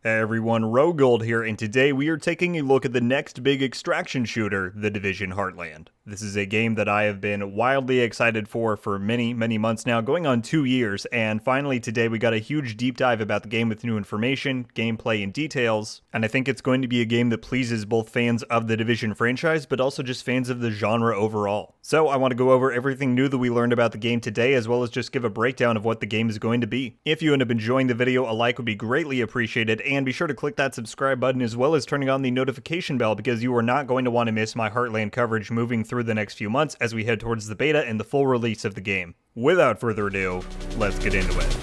Hey everyone, RogueGold here, and today we are taking a look at the next big extraction shooter, the Division Heartland. This is a game that I have been wildly excited for many months now, going on 2 years, and finally today we got a huge deep dive about the game with new information, gameplay, and details, and I think it's going to be a game that pleases both fans of the Division franchise, but also just fans of the genre overall. So I want to go over everything new that we learned about the game today, as well as just give a breakdown of what the game is going to be. If you end up enjoying the video, a like would be greatly appreciated, and be sure to click that subscribe button as well as turning on the notification bell because you are not going to want to miss my Heartland coverage moving through the next few months as we head towards the beta and the full release of the game. Without further ado, let's get into it.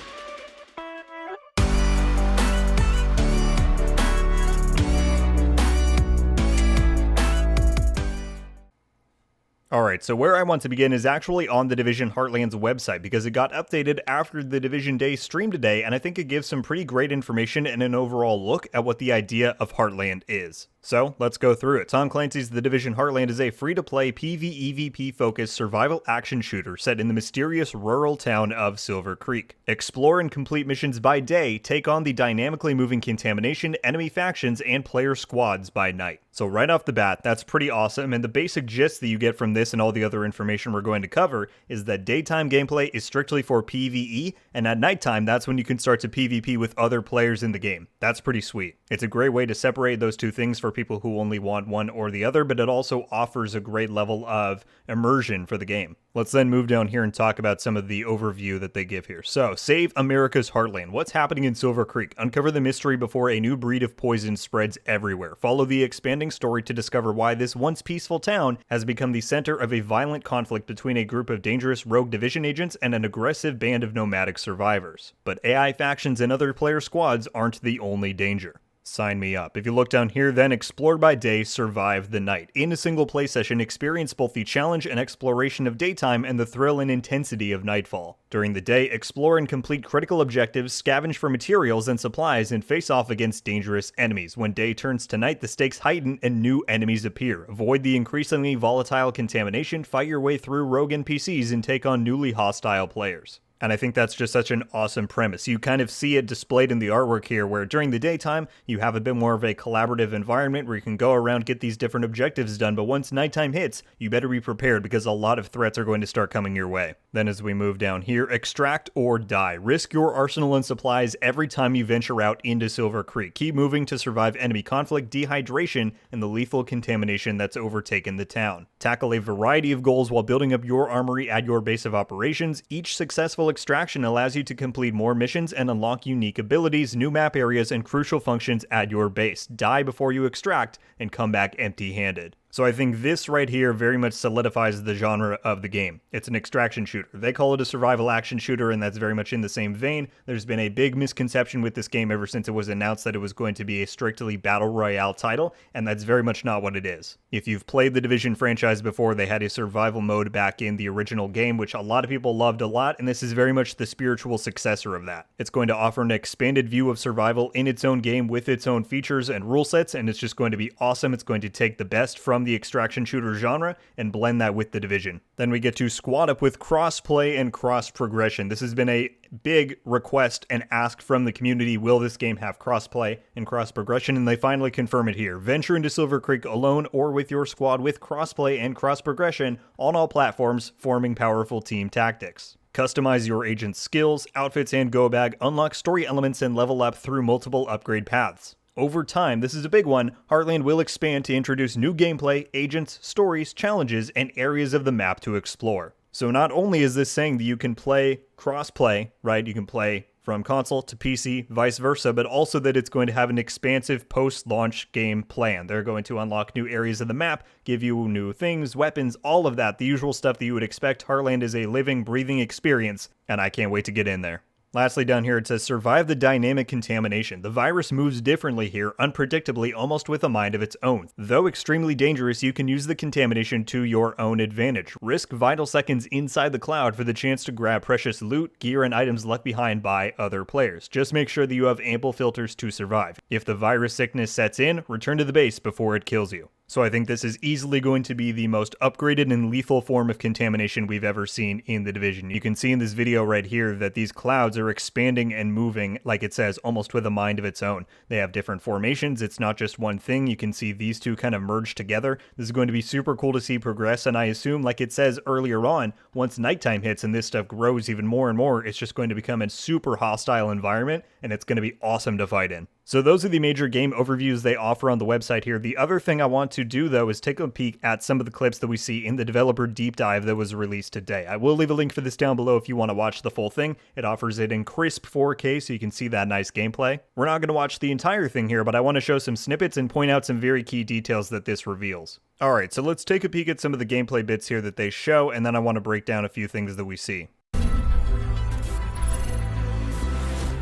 Alright, so where I want to begin is actually on the Division Heartland's website because it got updated after the Division Day stream today, and I think it gives some pretty great information and an overall look at what the idea of Heartland is. So, let's go through it. Tom Clancy's The Division Heartland is a free-to-play PvEVP-focused survival action shooter set in the mysterious rural town of Silver Creek. Explore and complete missions by day, take on the dynamically moving contamination, enemy factions, and player squads by night. So right off the bat, that's pretty awesome, and the basic gist that you get from this and all the other information we're going to cover is that daytime gameplay is strictly for PvE, and at nighttime, that's when you can start to PvP with other players in the game. That's pretty sweet. It's a great way to separate those two things for people who only want one or the other, but it also offers a great level of immersion for the game. Let's then move down here and talk about some of the overview that they give here. So, save America's Heartland. What's happening in Silver Creek? Uncover the mystery before a new breed of poison spreads everywhere. Follow the expanding story to discover why this once peaceful town has become the center of a violent conflict between a group of dangerous rogue division agents and an aggressive band of nomadic survivors. But AI factions and other player squads aren't the only danger. Sign me up. If you look down here, then explore by day, survive the night. In a single play session, experience both the challenge and exploration of daytime and the thrill and intensity of nightfall. During the day, explore and complete critical objectives, scavenge for materials and supplies, and face off against dangerous enemies. When day turns to night, the stakes heighten and new enemies appear. Avoid the increasingly volatile contamination, fight your way through rogue NPCs, and take on newly hostile players. And I think that's just such an awesome premise. You kind of see it displayed in the artwork here, where during the daytime, you have a bit more of a collaborative environment where you can go around, get these different objectives done, but once nighttime hits, you better be prepared because a lot of threats are going to start coming your way. Then as we move down here, extract or die. Risk your arsenal and supplies every time you venture out into Silver Creek. Keep moving to survive enemy conflict, dehydration, and the lethal contamination that's overtaken the town. Tackle a variety of goals while building up your armory at your base of operations. Each successful extraction allows you to complete more missions and unlock unique abilities, new map areas, and crucial functions at your base. Die before you extract and come back empty-handed. So I think this right here very much solidifies the genre of the game. It's an extraction shooter. They call it a survival action shooter, and that's very much in the same vein. There's been a big misconception with this game ever since it was announced that it was going to be a strictly battle royale title, and that's very much not what it is. If you've played the Division franchise before, they had a survival mode back in the original game, which a lot of people loved a lot, and this is very much the spiritual successor of that. It's going to offer an expanded view of survival in its own game with its own features and rule sets, and it's just going to be awesome. It's going to take the best from the extraction shooter genre and blend that with the Division. Then we get to squad up with cross-play and cross-progression. This has been a big request and ask from the community, will this game have cross-play and cross-progression? And they finally confirm it here. Venture into Silver Creek alone or with your squad with cross-play and cross-progression on all platforms, forming powerful team tactics. Customize your agent's skills, outfits, and go bag, unlock story elements, and level up through multiple upgrade paths. Over time, this is a big one, Heartland will expand to introduce new gameplay, agents, stories, challenges, and areas of the map to explore. So not only is this saying that you can play cross-play, right, you can play from console to PC, vice versa, but also that it's going to have an expansive post-launch game plan. They're going to unlock new areas of the map, give you new things, weapons, all of that, the usual stuff that you would expect. Heartland is a living, breathing experience, and I can't wait to get in there. Lastly, down here it says, survive the dynamic contamination. The virus moves differently here, unpredictably, almost with a mind of its own. Though extremely dangerous, you can use the contamination to your own advantage. Risk vital seconds inside the cloud for the chance to grab precious loot, gear, and items left behind by other players. Just make sure that you have ample filters to survive. If the virus sickness sets in, return to the base before it kills you. So I think this is easily going to be the most upgraded and lethal form of contamination we've ever seen in the Division. You can see in this video right here that these clouds are expanding and moving, like it says, almost with a mind of its own. They have different formations. It's not just one thing. You can see these two kind of merge together. This is going to be super cool to see progress, and I assume, like it says earlier on, once nighttime hits and this stuff grows even more and more, it's just going to become a super hostile environment, and it's going to be awesome to fight in. So those are the major game overviews they offer on the website here. The other thing I want to do, though, is take a peek at some of the clips that we see in the developer deep dive that was released today. I will leave a link for this down below if you want to watch the full thing. It offers it in crisp 4K, so you can see that nice gameplay. We're not going to watch the entire thing here, but I want to show some snippets and point out some very key details that this reveals. Alright, so let's take a peek at some of the gameplay bits here that they show, and then I want to break down a few things that we see.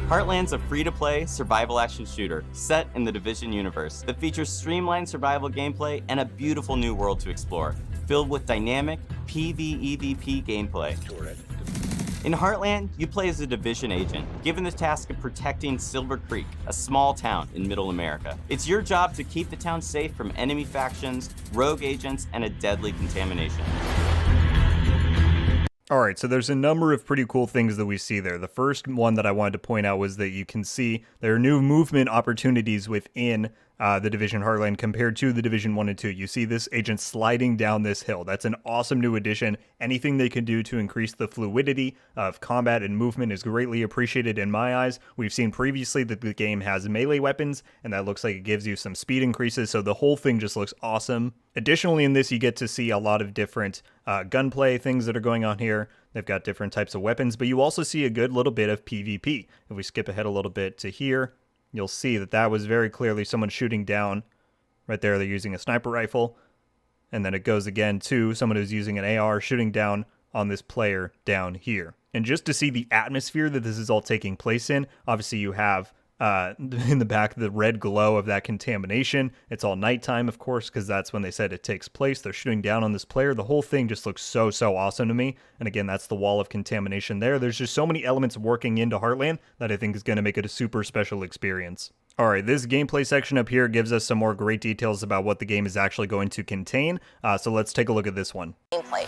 Heartland's a free-to-play, survival action shooter set in the Division universe that features streamlined survival gameplay and a beautiful new world to explore, filled with dynamic PvEvP gameplay. In Heartland, you play as a Division agent, given the task of protecting Silver Creek, a small town in Middle America. It's your job to keep the town safe from enemy factions, rogue agents, and a deadly contamination. Alright, so there's a number of pretty cool things that we see there. The first one that I wanted to point out was that you can see there are new movement opportunities within the Division Heartland compared to the Division 1 and 2. You see this agent sliding down this hill. That's an awesome new addition. Anything they can do to increase the fluidity of combat and movement is greatly appreciated in my eyes. We've seen previously that the game has melee weapons, and that looks like it gives you some speed increases, so the whole thing just looks awesome. Additionally, in this, you get to see a lot of different gunplay things that are going on here. They've got different types of weapons, but you also see a good little bit of PvP. If we skip ahead a little bit to here, you'll see that that was very clearly someone shooting down. Right there, they're using a sniper rifle. And then it goes again to someone who's using an AR shooting down on this player down here. And just to see the atmosphere that this is all taking place in, obviously you have in the back the red glow of that contamination. It's all nighttime, of course, because that's when they said it takes place. They're shooting down on this player. The whole thing just looks so awesome to me. And again, that's the wall of contamination there. There's just so many elements working into Heartland that I think is going to make it a super special experience. Alright, this gameplay section up here gives us some more great details about what the game is actually going to contain. So let's take a look at this one. Gameplay.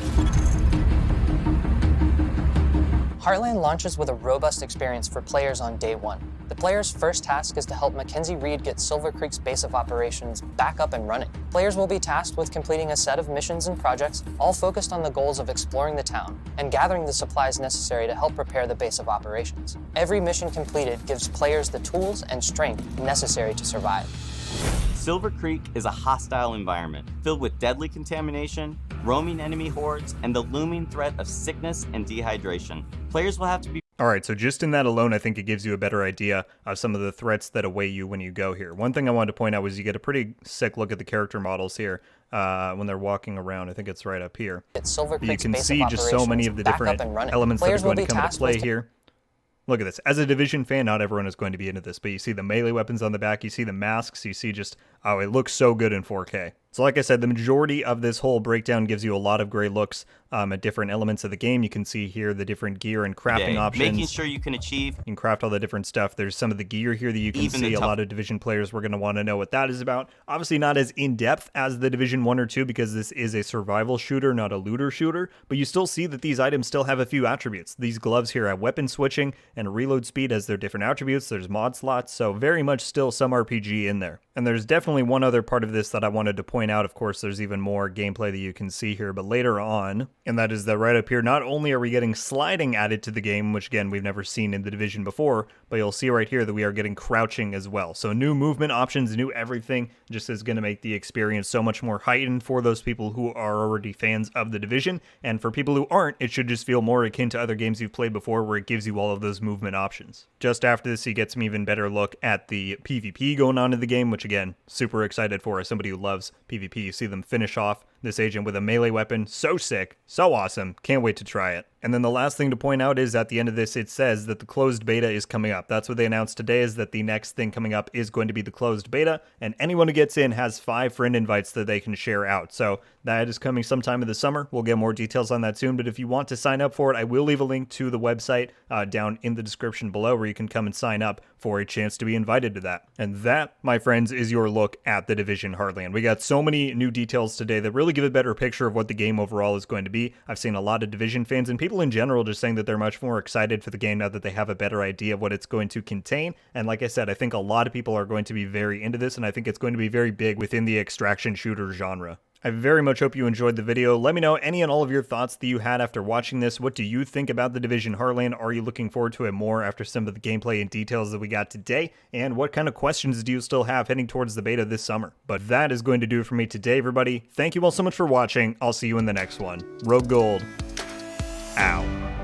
Heartland launches with a robust experience for players on day one. The player's first task is to help Mackenzie Reed get Silver Creek's base of operations back up and running. Players will be tasked with completing a set of missions and projects, all focused on the goals of exploring the town and gathering the supplies necessary to help prepare the base of operations. Every mission completed gives players the tools and strength necessary to survive. Silver Creek is a hostile environment filled with deadly contamination, roaming enemy hordes, and the looming threat of sickness and dehydration. Players will have to be Alright, so just in that alone, I think it gives you a better idea of some of the threats that await you when you go here. One thing I wanted to point out was you get a pretty sick look at the character models here when they're walking around. I think it's right up here. You can see just so many of the different elements that are going to come into play here. Look at this. As a Division fan, not everyone is going to be into this, but you see the melee weapons on the back, you see the masks, you see just, oh, it looks so good in 4K. So like I said, the majority of this whole breakdown gives you a lot of great looks at different elements of the game. You can see here the different gear and crafting options. Making sure you can achieve. You can craft all the different stuff. There's some of the gear here that you can see. A lot of Division players were going to want to know what that is about. Obviously not as in-depth as the Division 1 or 2 because this is a survival shooter, not a looter shooter, but you still see that these items still have a few attributes. These gloves here have weapon switching and reload speed as their different attributes. There's mod slots, so very much still some RPG in there. And there's definitely one other part of this that I wanted to point out. Of course, there's even more gameplay that you can see here, but later on, and that is that right up here, not only are we getting sliding added to the game, which again, we've never seen in the Division before, but you'll see right here that we are getting crouching as well. So new movement options, new everything, just is going to make the experience so much more heightened for those people who are already fans of the Division, and for people who aren't, it should just feel more akin to other games you've played before where it gives you all of those movement options. Just after this, you get some even better look at the PvP going on in the game, which again, super excited for as somebody who loves PvP. You see them finish off this agent with a melee weapon. So sick, so awesome, can't wait to try it. And then the last thing to point out is at the end of this, it says that the closed beta is coming up. That's what they announced today, is that the next thing coming up is going to be the closed beta, and anyone who gets in has 5 friend invites that they can share out. So that is coming sometime in the summer. We'll get more details on that soon, but if you want to sign up for it, I will leave a link to the website down in the description below where you can come and sign up for a chance to be invited to that. And that, my friends, is your look at the Division Heartland. We got so many new details today that really give a better picture of what the game overall is going to be. I've seen a lot of Division fans and people in general just saying that they're much more excited for the game now that they have a better idea of what it's going to contain. And like I said, I think a lot of people are going to be very into this, and I think it's going to be very big within the extraction shooter genre. I very much hope you enjoyed the video. Let me know any and all of your thoughts that you had after watching this. What do you think about the Division Heartland? Are you looking forward to it more after some of the gameplay and details that we got today? And what kind of questions do you still have heading towards the beta this summer? But that is going to do it for me today, everybody. Thank you all so much for watching. I'll see you in the next one. RogueGold. Ow.